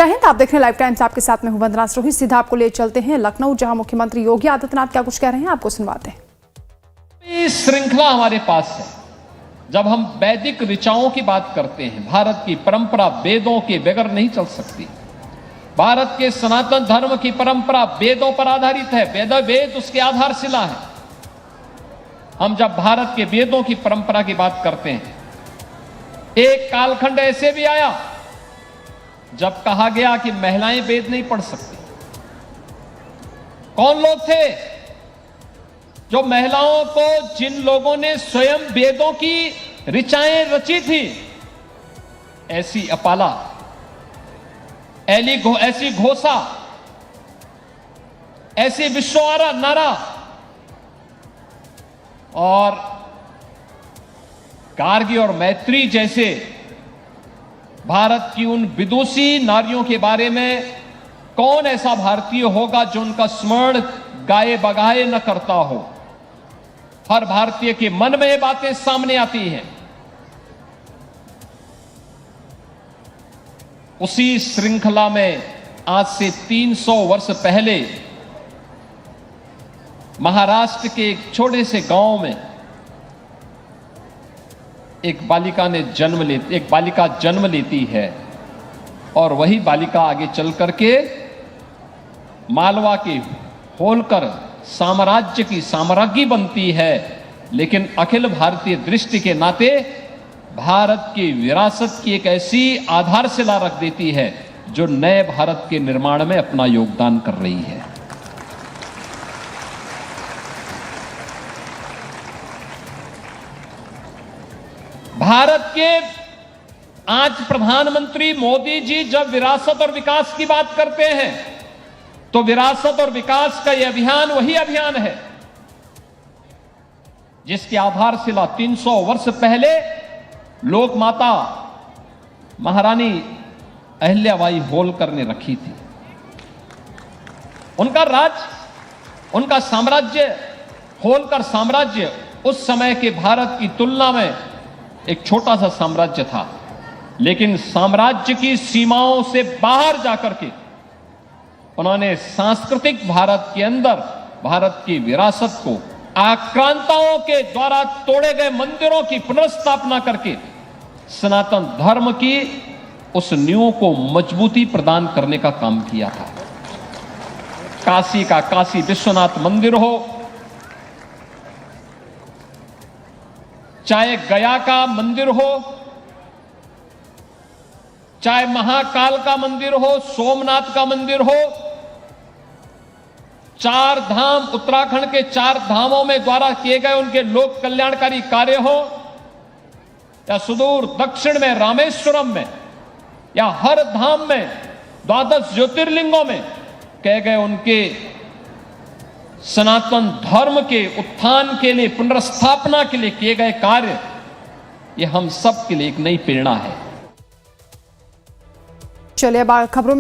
जय हिंद, आप देख रहे हैं लाइव टाइम्स। आपके साथ में हूं वंदना सिरोही। सीधा आपको ले चलते हैं लखनऊ, जहां मुख्यमंत्री योगी आदित्यनाथ क्या कुछ कह रहे हैं, आपको सुनवाते हैं। श्रृंखला हमारे पास है। जब हम वैदिक ऋचाओं की बात करते हैं, भारत की परंपरा वेदों के बगैर नहीं चल सकती। भारत के सनातन धर्म की परंपरा वेदों पर आधारित है। वेद उसकी आधारशिला है। हम जब भारत के वेदों की परंपरा की बात करते हैं, एक कालखंड ऐसे भी आया जब कहा गया कि महिलाएं वेद नहीं पढ़ सकती। कौन लोग थे जो महिलाओं को, जिन लोगों ने स्वयं वेदों की ऋचाएं रची थी, ऐसी अपाला, ऐसी घोषा, ऐसी विश्वआरा नारा और गार्गी और मैत्री जैसे भारत की उन विदुषी नारियों के बारे में कौन ऐसा भारतीय होगा जो उनका स्मरण गाए बगाए न करता हो। हर भारतीय के मन में ये बातें सामने आती हैं। उसी श्रृंखला में आज से 300 वर्ष पहले महाराष्ट्र के एक छोटे से गांव में एक बालिका जन्म लेती है और वही बालिका आगे चल करके मालवा के होलकर साम्राज्य की साम्राज्ञी बनती है। लेकिन अखिल भारतीय दृष्टि के नाते भारत की विरासत की एक ऐसी आधारशिला रख देती है जो नए भारत के निर्माण में अपना योगदान कर रही है। भारत के आज प्रधानमंत्री मोदी जी जब विरासत और विकास की बात करते हैं, तो विरासत और विकास का यह अभियान वही अभियान है जिसकी आधारशिला 300 वर्ष पहले लोक माता महारानी अहिल्याबाई होलकर ने रखी थी। उनका उनका साम्राज्य, होलकर साम्राज्य उस समय के भारत की तुलना में एक छोटा सा साम्राज्य था, लेकिन साम्राज्य की सीमाओं से बाहर जाकर के उन्होंने सांस्कृतिक भारत के अंदर भारत की विरासत को आक्रांताओं के द्वारा तोड़े गए मंदिरों की पुनर्स्थापना करके सनातन धर्म की उस नींव को मजबूती प्रदान करने का काम किया था। काशी का काशी विश्वनाथ मंदिर हो, चाहे गया का मंदिर हो, चाहे महाकाल का मंदिर हो, सोमनाथ का मंदिर हो, चार धाम, उत्तराखंड के 4 धामों में द्वारा किए गए उनके लोक कल्याणकारी कार्य हो, या सुदूर दक्षिण में रामेश्वरम में, या हर धाम में 12 ज्योतिर्लिंगों में कहे गए उनके सनातन धर्म के उत्थान के लिए, पुनर्स्थापना के लिए किए गए कार्य, ये हम सब के लिए एक नई प्रेरणा है। चलिए अब खबरों